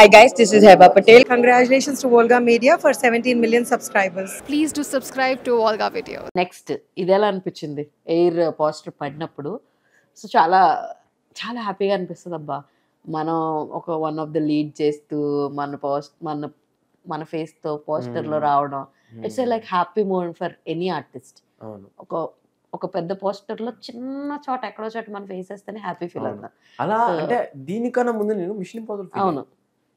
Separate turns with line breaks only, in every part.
Hi guys, this is Heba Patel. Congratulations to Volga Media for 17 million subscribers.
Please do subscribe to Volga Video.
Next ఇది ఎలా అనిపించింది air poster పడినప్పుడు? So చాలా చాలా హ్యాపీగా అనిపిస్తుంది అబ్బా, మనం ఒక వన్ ఆఫ్ ద లీడ్ చేస్తూ మన ఫేస్తో పోస్టర్లో రావడం. It's like happy moment for any artist. ఒక పెద్ద పోస్టర్లో చిన్న చోట ఎక్కడో చోట మన ఫేస్ వేస్తేనే హ్యాపీ ఫీల్ అవుతాం.
అలా అంటే దీనికన్నా ముందు నేను మిషన్ ఇంపాసిబుల్
అవును,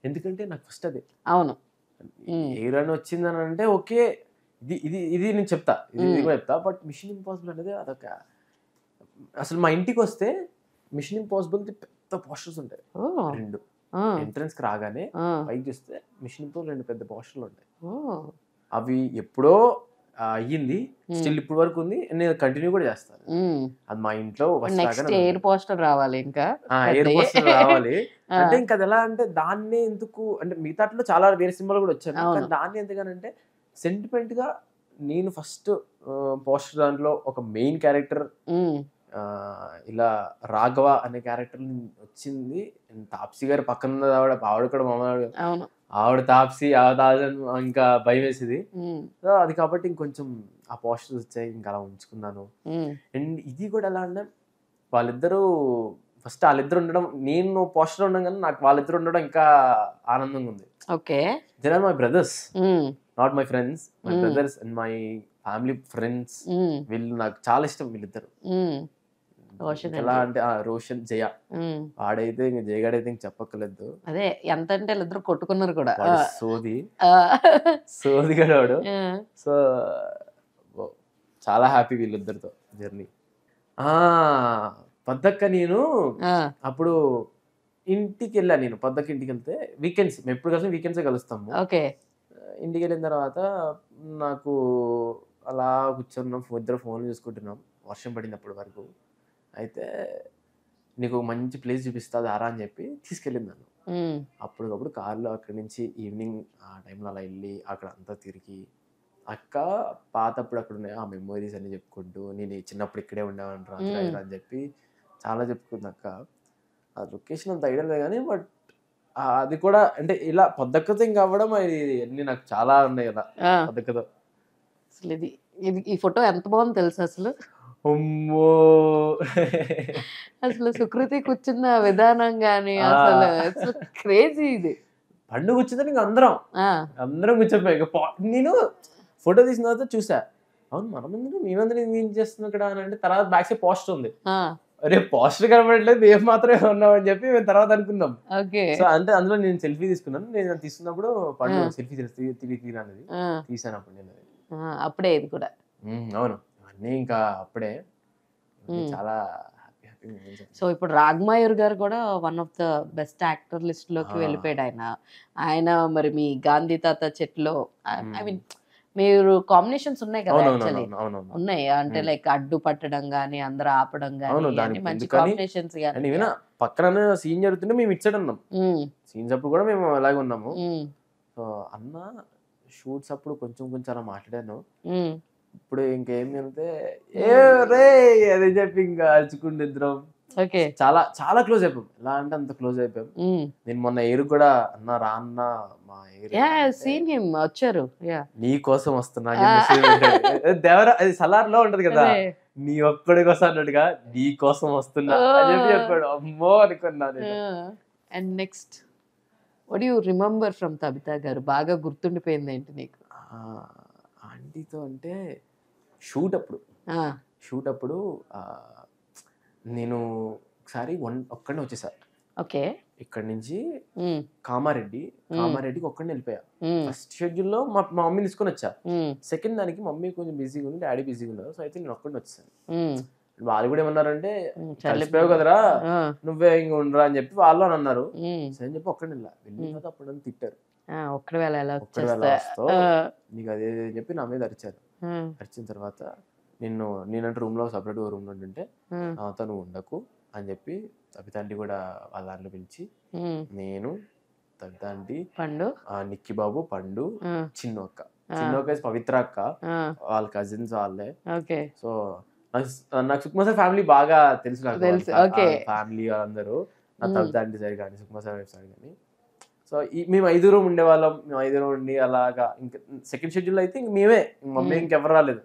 ఎందుకంటే నాకు ఫస్ట్ అదే
అవును,
ఎయిర్ అని వచ్చిందని అంటే ఓకే, ఇది నేను చెప్తా, ఇది కూడా చెప్తా. బట్ మిషన్ ఇంపాసిబుల్ అనేది అదొక, అసలు మా ఇంటికి వస్తే మిషన్ ఇంపాసిబుల్ పెద్ద పోస్టర్స్ ఉంటాయి, రెండు ఎంట్రన్స్ కి రాగానే పైకి చూస్తే మిషన్ ఇంపాసిబుల్ రెండు పెద్ద పోస్టర్లు ఉంటాయి. అవి ఎప్పుడో అయ్యింది, స్టిల్ ఇప్పుడు వరకు ఉంది, నేను కంటిన్యూ కూడా చేస్తాను. అది మా ఇంట్లో
ఎయిర్ పోస్టర్ రావాలి, ఇంకా
ఎయిర్ పోస్టర్ రావాలి. అంటే ఇంకా అది ఎలా అంటే దాన్ని ఎందుకు అంటే మిగతాట్లో చాలా వేరే సినిమాలు కూడా వచ్చాను, కానీ దాన్ని ఎందుకనంటే సెంటిమెంట్ గా నేను ఫస్ట్ పోస్టర్ దాంట్లో ఒక మెయిన్ క్యారెక్టర్ ఇలా రాఘవ అనే క్యారెక్టర్ వచ్చింది. తాప్సీ గారి పక్కన ఆవిడ కూడా మామూలు ఆవిడ తాప్సీ ఇంకా భయం వేసేది. సో అది కాబట్టి ఇంకొంచెం ఆ పోస్టర్స్ వచ్చాయి, ఇంకా అలా ఉంచుకున్నాను. అండ్ ఇది కూడా ఎలా అంటే వాళ్ళిద్దరూ ఫస్ట్ వాళ్ళిద్దరు ఉండడం, నేను పోస్టర్ ఉండడం కానీ నాకు వాళ్ళిద్దరు ఉండడం ఇంకా ఆనందంగా ఉంది.
Okay,
they are my brothers, not my friends, my brothers and my family friends. వీళ్ళు నాకు చాలా ఇష్టం వీళ్ళిద్దరు. ఎలా అంటే రోషన్ జయ, వాడైతే ఇంకా జయగాడైతే ఇంక చెప్పక్కర్లేదు.
అదే ఎంత అంటే వీళ్ళిద్దరు కొట్టుకున్నారు కూడా,
సోది కూడా వాడు. సో చాలా హ్యాపీ వీళ్ళిద్దరితో జర్నీ. పద్దక్క నేను అప్పుడు ఇంటికి వెళ్ళా, నేను పద్దక్క ఇంటికి వెళ్తే వీకెండ్స్, మేము ఎప్పుడు కలిసి వీకెండ్స్ కలుస్తాము. ఇంటికి వెళ్ళిన తర్వాత నాకు అలా కూర్చున్నాం, ఇద్దరు ఫోన్లు చూసుకుంటున్నాం, వర్షం పడినప్పటి వరకు. అయితే నీకు మంచి ప్లేస్ చూపిస్తా దారా అని చెప్పి తీసుకెళ్ళింది నన్ను. అప్పటికప్పుడు కార్లో అక్కడి నుంచి ఈవినింగ్ ఆ టైంలో అలా వెళ్ళి అక్కడ అంతా తిరిగి అక్క పాతప్పుడు అక్కడ ఉన్నాయి ఆ మెమోరీస్ అన్ని చెప్పుకుంటూ, నేను చిన్నప్పుడు ఇక్కడే ఉండేవాడిని అని చెప్పి చాలా చెప్పుకుంది అక్క. ఆ లొకేషన్ అంత ఐడియా లేదు కానీ బట్ అది కూడా అంటే ఇలా పద్దక్కతో ఇంకా అవ్వడం అన్ని నాకు చాలా ఉన్నాయి కదా పద్దక్కతో.
అసలు ఇది ఈ ఫోటో ఎంత బాగుంది తెలుసు అసలు. అసలు సుకృతి కూర్చున్న విధానం గానీ అసలు క్రేజీ. ఇది
పండుగ వచ్చిందని ఇంకా అందరం కూర్చోపోయి, నేను ఫోటో తీసిన తర్వాత చూసా, అవును మనమందరం మేమందరం ఏం చేస్తున్నాం ఇక్కడ అని అంటే తర్వాత బ్యాక్ సైడ్ పోస్టర్ ఉంది. అరే పోస్టర్ కనబడలేదు, మేము మాత్రమే ఉన్నాం అని చెప్పి మేము తర్వాత అనుకున్నాం. సో అంటే అందులో నేను సెల్ఫీ తీసుకున్నాను. నేను తీసుకున్నప్పుడు పండుగ సెల్ఫీ తీరానది తీసాను అప్పుడు నేను.
అప్పుడే ఇది కూడా
అవును, అన్నీ ఇంకా అప్పుడే చాలా హ్యాపీ మూమెంట్స్.
సో ఇప్పుడు రాఘమయూర్ గారు కూడా one of the best actor list లోకి వెళ్ళిపోయాడు. ఆయన మరి మీ గాంధీ తాత చెట్లో ఐ మీన్ మీరు కాంబినేషన్స్ ఉన్నాయి కదా, యాక్చువల్లీ ఉన్నాయి అంటే లైక్ అడ్డు పట్టడం గానీ అందరూ ఆపడం గానీ మంచి కాంబినేషన్స్ గానీ.
పక్కన సీన్ జరుగుతుంటే మేము ఇచ్చాడు ఉన్నాం, సీన్స్ అప్పుడు కూడా మేము అలాగే ఉన్నాము. సో అన్న షూట్స్ అప్పుడు కొంచెం అలా మాట్లాడాను. ఇప్పుడు ఇంకేమి అంటే ఏ రే అది చెప్పి ఇంకా అరుచుకుంటే ఇద్దరం చాలా చాలా క్లోజ్ అయిపోయాం. ఎలా అంటే అంత క్లోజ్ అయిపోయాం. నేను మొన్న ఎయిర్ కూడా అన్న రా అన్న మా
వచ్చారు,
నీ కోసం వస్తున్నా దేవరా, అది సలార్ లో ఉంటది కదా, నీ ఒక్కడి కోసం అన్నట్టుగా నీ కోసం వస్తున్నా అని చెప్పి చెప్పాడు. అమ్మో అనుకున్నా నేను.
And next what you remember from Tabitha గారు, బాగా గుర్తుండిపోయింది ఏంటి నీకు?
ఆంటీతో అంటే షూట్ అప్పుడు నేను ఒకసారి ఒక్కడిని వచ్చేసా.
ఓకే,
ఇక్కడ నుంచి కామారెడ్డికి ఒక్కడిని వెళ్ళిపోయా. ఫస్ట్ షెడ్యూల్ లో మా మమ్మీ తీసుకొని వచ్చా. సెకండ్ దానికి మమ్మీ కొంచెం బిజీగా ఉంది, డాడీ బిజీగా ఉన్నారు. సో అయితే నేను ఒక్కడిని వచ్చేసాను. వాళ్ళు కూడా ఏమన్నారంటే కలిసిపోయావు కదరా నువ్వే ఇంక ఉండరా అని చెప్పి వాళ్ళు అని అన్నారు. సరే అని చెప్పి ఒక్కడిని వెళ్ళిన తర్వాత అప్పుడు తిట్టారు,
ఒక్కడి వేళ
నీకు అదే చెప్పి నా మీద అరిచారు. అరిచిన తర్వాత నేనంటే రూమ్ లో సపరేట్ రూమ్ లో ఉంటుంటే నాతో నువ్వు ఉండకు అని చెప్పి తబితా ఆంటీ కూడా వాళ్ళ దాంట్లో పిలిచి నేను తబితా ఆంటీ పండు నిక్కి బాబు పండు చిన్న అక్క పవిత్ర అక్క వాళ్ళ కజిన్స్ వాళ్ళే. సో నాకు సుకుమార్ సార్ ఫ్యామిలీ బాగా తెలుసు, నాకు ఫ్యామిలీ అందరూ నా తబితా ఆంటీ సైడ్ కానీ సుకుమార్ సార్ వైఫ్ సైడ్ కానీ సో మేము 5 ఉండేవాళ్ళం. మేము 5 ఉండి అలాగా ఇంకా సెకండ్ షెడ్యూల్ అయితే ఇంక మేమే, మమ్మీ ఇంకెవరు రాలేదు.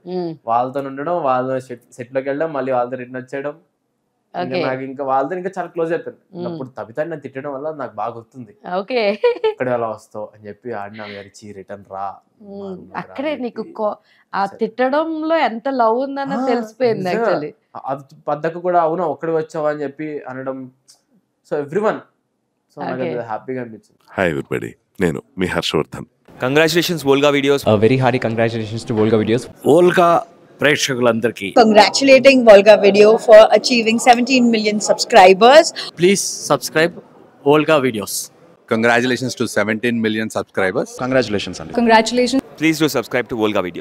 వాళ్ళతో ఉండడం, వాళ్ళ సెట్ లోకి వెళ్ళడం, మళ్ళీ వాళ్ళతో రిటర్న్ వచ్చేయడం. నాకు ఇంకా వాళ్ళతో ఇంకా చాలా క్లోజ్ అయిపోయింది. అప్పుడు తబితా నన్ను తిట్టడం వల్ల నాకు బాగా గుర్తుంది. ఇక్కడ ఎలా వస్తావు అని చెప్పి ఆడినా గారిచి రిటర్న్ రా.
అక్కడే నీకు ఆ తిట్టడంలో ఎంత లవ్ ఉందన్న తెలిసిపోయింది యాక్చువల్లీ.
అది పద్దకు కూడా అవునా ఒక్కడే వచ్చావా అని చెప్పి అనడం. సో ఎవ్రీవన్, సో నాకు హ్యాపీగా అనిపించింది.
హాయ్ ఎవ్రీబడి, నేను మీ Harshavardhan.
Congratulations Volga Videos.
Very hearty congratulations to Volga Videos.
Volga ప్రేక్షకులందరికీ
congratulating Volga Video for achieving 17 million subscribers.
Please subscribe Volga Videos.
Congratulations to 17 million subscribers.
Congratulations అండి.
Congratulations.
Please do subscribe to Volga videos.